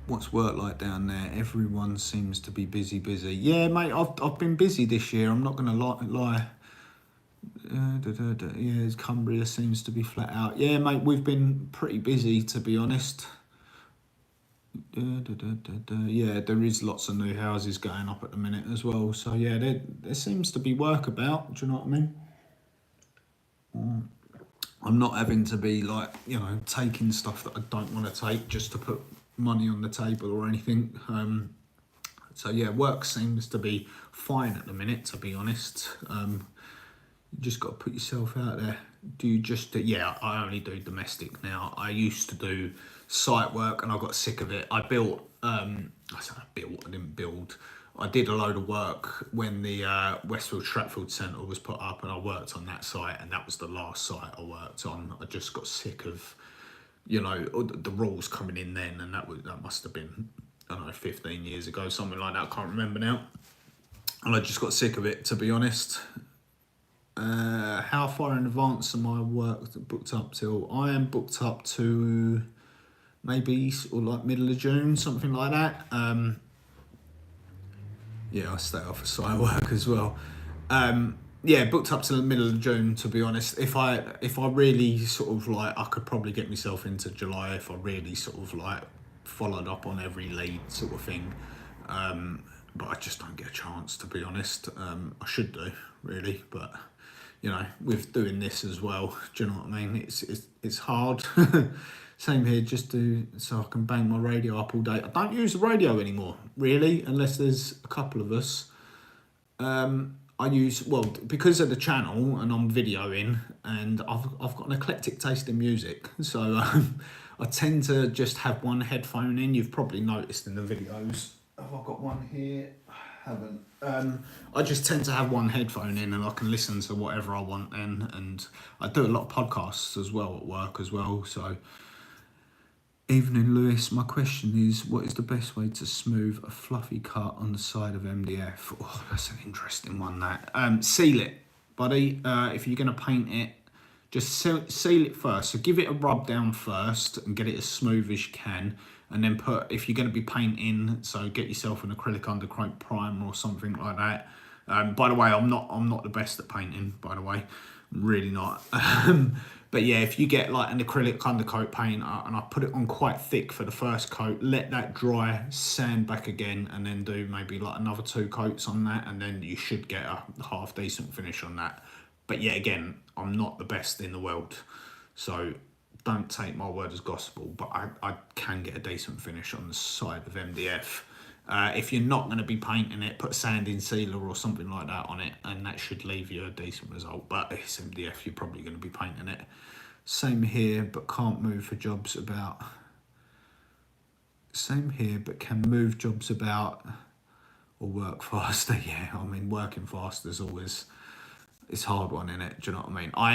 What's work like down there? Everyone seems to be busy. Yeah, mate, I've been busy this year. I'm not going to lie. Yeah, Cumbria seems to be flat out. Yeah, mate, we've been pretty busy, to be honest. Yeah, there is lots of new houses going up at the minute as well. So yeah, there seems to be work about. Do you know what I mean? I'm not having to be like, taking stuff that I don't want to take just to put money on the table or anything. So yeah, work seems to be fine at the minute, to be honest. You just got to put yourself out there. Do you just, yeah, I only do domestic now. I used to do site work and I got sick of it. I didn't build. I did a load of work when the Westfield Stratfield Centre was put up, and I worked on that site, and that was the last site I worked on. I just got sick of, the rules coming in then, and that must have been, I don't know, 15 years ago, something like that. I can't remember now. And I just got sick of it, to be honest. How far in advance am I booked up till? I am booked up to maybe or like middle of June, something like that. Yeah, I stay off of site work as well. Yeah, booked up to the middle of June, to be honest. If I really sort of like, I could probably get myself into July if I really sort of like followed up on every lead sort of thing. But I just don't get a chance, to be honest. I should do, really, but you know, with doing this as well. Do you know what I mean? It's hard. Same here, just so I can bang my radio up all day. I don't use the radio anymore, really, unless there's a couple of us. I use, well, because of the channel and I'm videoing, and I've got an eclectic taste in music, so I tend to just have one headphone in. You've probably noticed in the videos. Have I got one here? I haven't. I just tend to have one headphone in, and I can listen to whatever I want then. And I do a lot of podcasts as well at work as well. So, evening, Lewis. My question is, what is the best way to smooth a fluffy cut on the side of MDF? Oh, that's an interesting one, that. Seal it, buddy. If you're going to paint it, just seal it first. So give it a rub down first and get it as smooth as you can. And then if you're going to be painting, so get yourself an acrylic undercoat primer or something like that. By the way, I'm not the best at painting, by the way. I'm really not. But yeah, if you get like an acrylic undercoat paint and I put it on quite thick for the first coat, let that dry, sand back again, and then do maybe like another 2 coats on that, and then you should get a half decent finish on that. But yeah, again, I'm not the best in the world, so don't take my word as gospel, but I can get a decent finish on the side of MDF. If you're not going to be painting it, put a sanding sealer or something like that on it, and that should leave you a decent result. But it's MDF, you're probably going to be painting it. Same here, but can't move for jobs about. Same here, but can move jobs about or work faster. Yeah, I mean, working faster is always, it's a hard one, isn't it? Do you know what I mean? I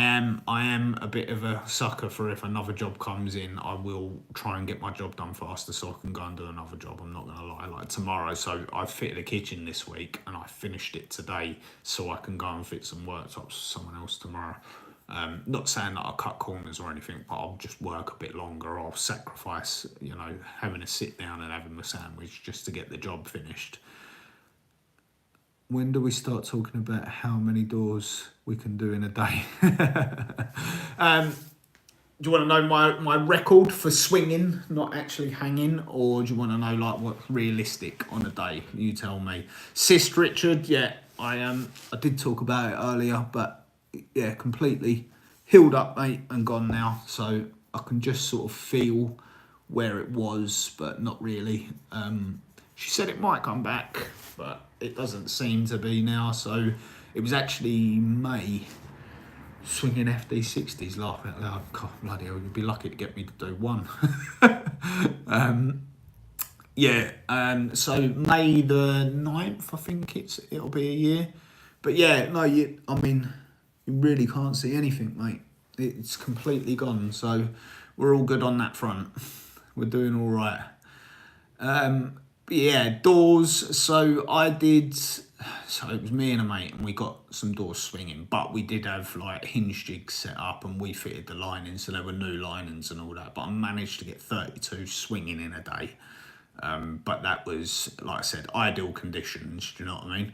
am a bit of a sucker for, if another job comes in, I will try and get my job done faster so I can go and do another job. I'm not going to lie. Like tomorrow, so I fitted a kitchen this week and I finished it today so I can go and fit some worktops for someone else tomorrow. Not saying that I'll cut corners or anything, but I'll just work a bit longer. I'll sacrifice, you know, having a sit down and having a sandwich just to get the job finished. When do we start talking about how many doors we can do in a day? Do you want to know my record for swinging, not actually hanging, or do you want to know like what's realistic on a day? You tell me. Sis Richard, yeah, I did talk about it earlier, but yeah, completely healed up, mate, and gone now. So I can just sort of feel where it was, but not really. She said it might come back, but it doesn't seem to be now. So it was actually May, swinging FD60s, laughing out loud. God, bloody hell, you'd be lucky to get me to do one. So May the 9th, I think it'll be a year. But yeah, no, I mean, you really can't see anything, mate. It's completely gone. So we're all good on that front. We're doing all right. Yeah, doors. So it was me and a mate, and we got some doors swinging, but we did have like hinge jigs set up, and we fitted the linings, so there were new linings and all that. But I managed to get 32 swinging in a day. But that was, like I said, ideal conditions. Do you know what I mean?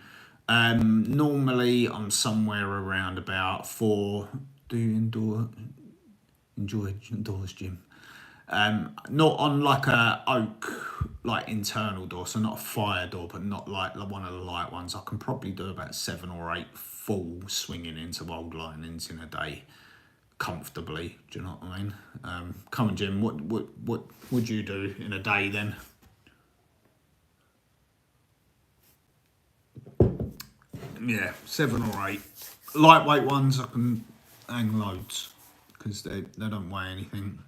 Normally I'm somewhere around about 4. Do you enjoy doors, Jim? Not on like a oak, like internal door, so not a fire door, but not like one of the light ones. I can probably do about 7 or 8 full swinging into old linings in a day, comfortably. Do you know what I mean? Come on, Jim. What would you do in a day then? Yeah, 7 or 8. Lightweight ones I can hang loads because they don't weigh anything.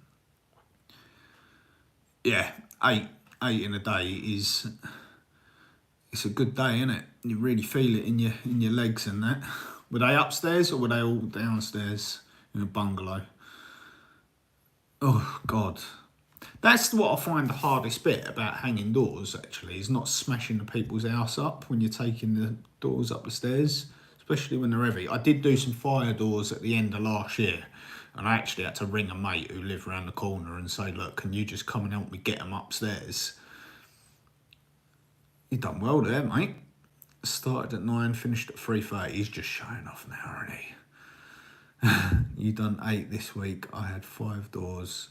Yeah, 8 in a day it's a good day, isn't it? You really feel it in your legs and that. Were they upstairs or were they all downstairs in a bungalow? Oh God, that's what I find the hardest bit about hanging doors. Actually, is not smashing the people's house up when you're taking the doors up the stairs, especially when they're heavy. I did do some fire doors at the end of last year. And I actually had to ring a mate who lived around the corner and say, look, can you just come and help me get them upstairs? You done well there, mate. Started at 9, finished at 3:30. He's just showing off now, isn't he? You done 8 this week. I had 5 doors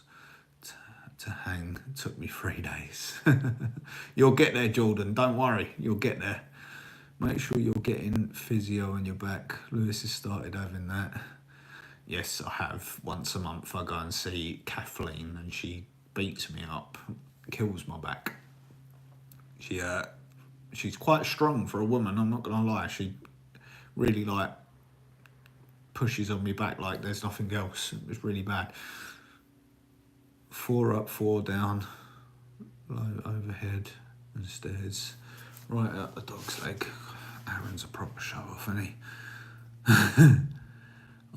to hang. It took me 3 days. You'll get there, Jordan. Don't worry. You'll get there. Make sure you're getting physio on your back. Lewis has started having that. Yes, I have. Once a month I go and see Kathleen and she beats me up, kills my back. She's quite strong for a woman, I'm not gonna lie. She really like pushes on me back like there's nothing else. It was really bad. 4 up, 4 down, low overhead and stairs, right out the dog's leg. Aaron's a proper show off, isn't he?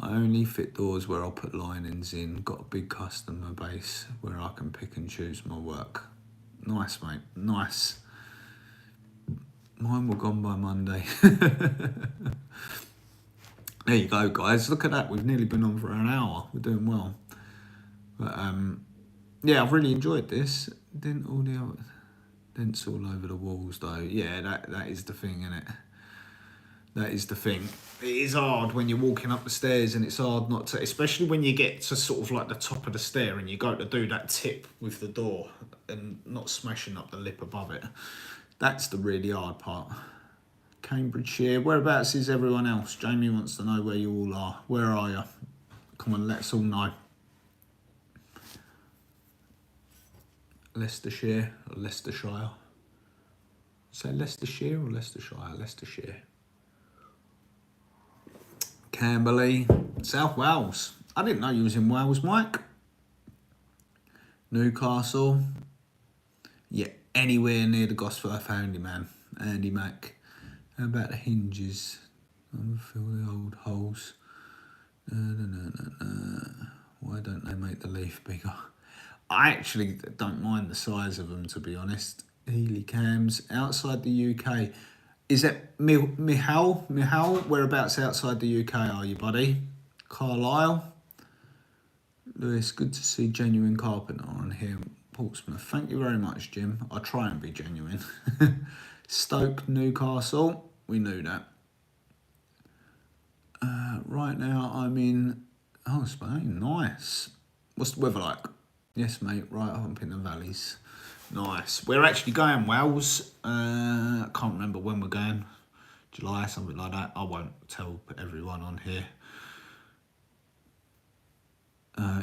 I only fit doors where I'll put linings in. Got a big customer base where I can pick and choose my work. Nice, mate, nice. Mine were gone by Monday. There you go, guys. Look at that. We've nearly been on for an hour. We're doing well. But yeah, I've really enjoyed this. Didn't all the other dents all over the walls though. Yeah, that is the thing, isn't it? That is the thing. It is hard when you're walking up the stairs, and it's hard not to, especially when you get to sort of like the top of the stair and you go to do that tip with the door and not smashing up the lip above it. That's the really hard part. Cambridgeshire. Whereabouts is everyone else? Jamie wants to know where you all are. Where are you? Come on, let us all know. Leicestershire or Leicestershire? Say Leicestershire or Leicestershire? Leicestershire. Camberley. South Wales. I didn't know you was in Wales, Mike. Newcastle. Yeah, anywhere near the Gosforth Handyman. Andy Mac. How about the hinges? I'll fill the old holes. Why don't they make the leaf bigger? I actually don't mind the size of them, to be honest. Healy cams outside the UK. Is that Michal? Michal, whereabouts outside the UK are you, buddy? Carlisle. Lewis, good to see genuine carpenter on here. Portsmouth. Thank you very much, Jim. I try and be genuine. Stoke, Newcastle. We knew that. Right now I'm in Spain. Nice. What's the weather like? Yes, mate. Right up in the valleys. Nice. We're actually going Wales. I can't remember when we're going. July, something like that. I won't tell everyone on here.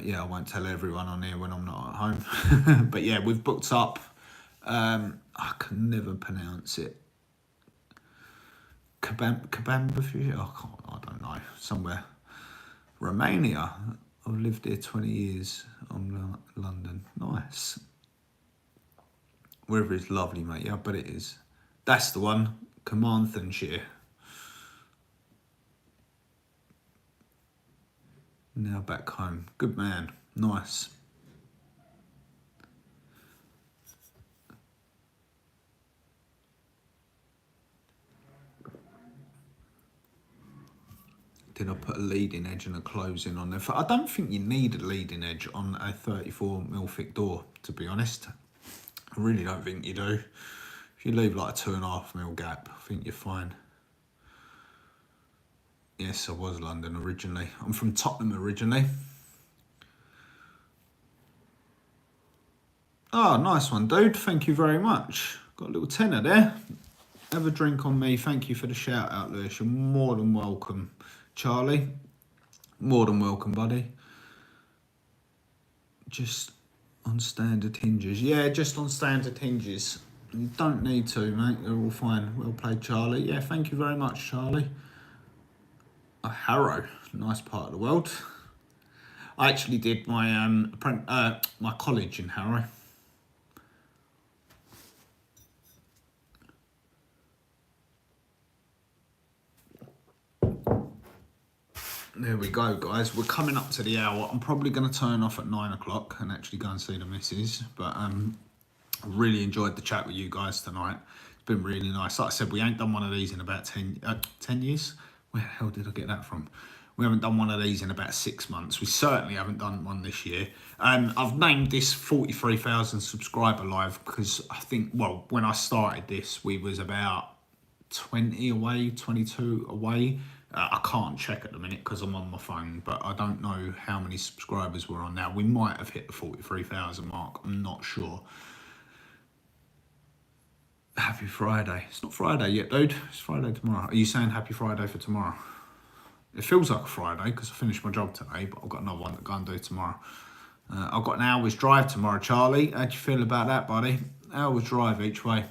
Yeah, I won't tell everyone on here when I'm not at home. But yeah, we've booked up. I can never pronounce it. Kabamba, I don't know. Somewhere. Romania. I've lived here 20 years. I'm London. Nice. Wherever it's lovely, mate. Yeah, I bet it is. That's the one. Carmarthenshire. Now back home. Good man. Nice. Did I put a leading edge and a closing on there? I don't think you need a leading edge on a 34mm thick door, to be honest. I really don't think you do. If you leave like a 2.5mm gap, I think you're fine. Yes, I was London originally. I'm from Tottenham originally. Oh, nice one, dude. Thank you very much. Got a little tenner there. Have a drink on me. Thank you for the shout out, Lewis. You're more than welcome. Charlie, more than welcome, buddy. Just on standard hinges. Yeah, just on standard hinges. You don't need to, mate. They're all fine. Well played, Charlie. Yeah, thank you very much, Charlie. Harrow, nice part of the world. I actually did my my college in Harrow. There we go, guys. We're coming up to the hour. I'm probably going to turn off at 9 o'clock and actually go and see the missus. But I really enjoyed the chat with you guys tonight. It's been really nice. Like I said, we ain't done one of these in about 10 years. Where the hell did I get that from? We haven't done one of these in about 6 months. We certainly haven't done one this year. I've named this 43,000 subscriber live because I think, well, when I started this, we was about 20 away, 22 away. I can't check at the minute because I'm on my phone, but I don't know how many subscribers we're on now. We might have hit the 43,000 mark. I'm not sure. Happy Friday. It's not Friday yet, dude. It's Friday tomorrow. Are you saying happy Friday for tomorrow? It feels like a Friday because I finished my job today, but I've got another one to go and do tomorrow. I've got an hour's drive tomorrow, Charlie. How do you feel about that, buddy? Hour's drive each way.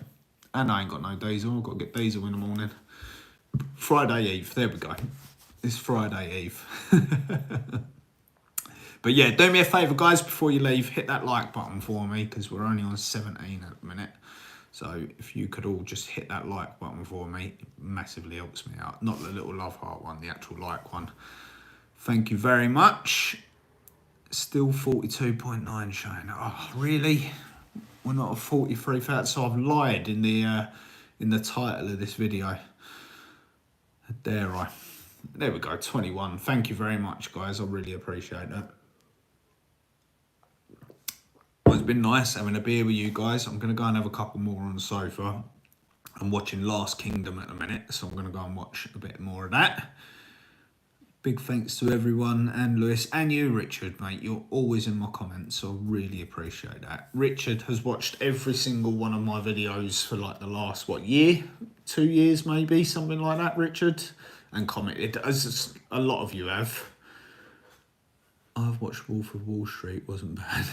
And I ain't got no diesel. I've got to get diesel in the morning. Friday Eve. There we go. It's Friday Eve. But yeah, do me a favour, guys, before you leave. Hit that like button for me because we're only on 17 at the minute. So if you could all just hit that like button for me, it massively helps me out. Not the little love heart one, the actual like one. Thank you very much. Still 42.9 showing. Oh, really? We're not at 43,000. So I've lied in the title of this video. How dare I? There we go, 21. Thank you very much, guys. I really appreciate that. Well, it's been nice having a beer with you guys. I'm going to go and have a couple more on the sofa. I'm watching Last Kingdom at the minute, so I'm going to go and watch a bit more of that. Big thanks to everyone, and Lewis, and you, Richard, mate. You're always in my comments, so I really appreciate that. Richard has watched every single one of my videos for like the last, year? 2 years maybe, something like that, Richard. And commented, as a lot of you have. I've watched Wolf of Wall Street, wasn't bad.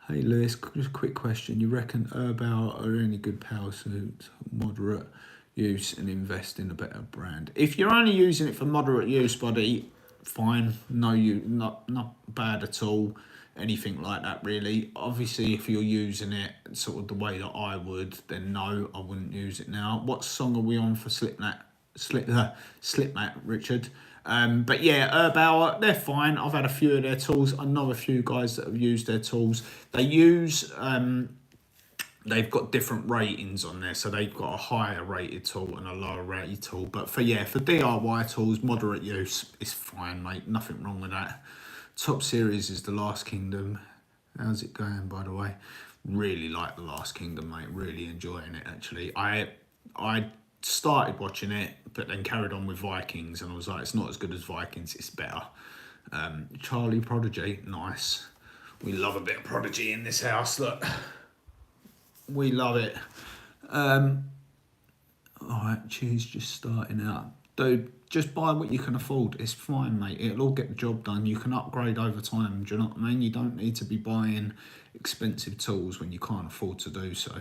Hey Lewis, just a quick question. You reckon Erbauer are any good power suits, moderate use, and invest in a better brand? If you're only using it for moderate use, buddy, fine. No, not bad at all. Anything like that, really. Obviously, if you're using it sort of the way that I would, then no, I wouldn't use it now. What song are we on for Slipmat, Richard? But yeah, Erbauer, they're fine. I've had a few of their tools. I know a few guys that have used their tools. They use, they've got different ratings on there. So they've got a higher rated tool and a lower rated tool. But for DIY tools, moderate use is fine, mate. Nothing wrong with that. Top series is The Last Kingdom. How's it going, by the way? Really like The Last Kingdom, mate. Really enjoying it, actually. I started watching it, but then carried on with Vikings, and I was like, it's not as good as Vikings, it's better. Charlie Prodigy, nice. We love a bit of Prodigy in this house, look. We love it. Alright, cheese just starting out. Dude, just buy what you can afford. It's fine, mate. It'll all get the job done. You can upgrade over time, do you know what I mean? You don't need to be buying expensive tools when you can't afford to do so.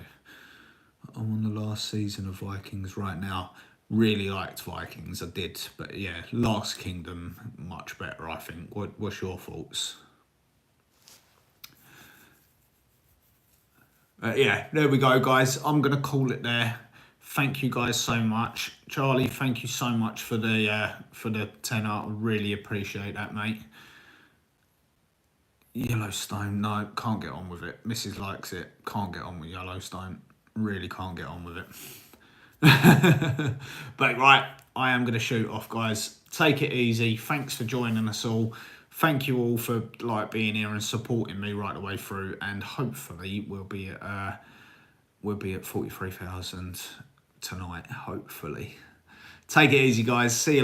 I'm on the last season of Vikings right now. Really liked Vikings, I did. But yeah, Last Kingdom, much better, I think. What's your thoughts? Yeah, there we go, guys. I'm going to call it there. Thank you guys so much. Charlie, thank you so much for the tenner. I really appreciate that, mate. Yellowstone, no, can't get on with it. Mrs. likes it. Can't get on with Yellowstone. Really can't get on with it. But right, I am going to shoot off, guys. Take it easy. Thanks for joining us all. Thank you all for being here and supporting me right the way through, and hopefully we'll be at 43,000 tonight, hopefully. Take it easy, guys. See you later.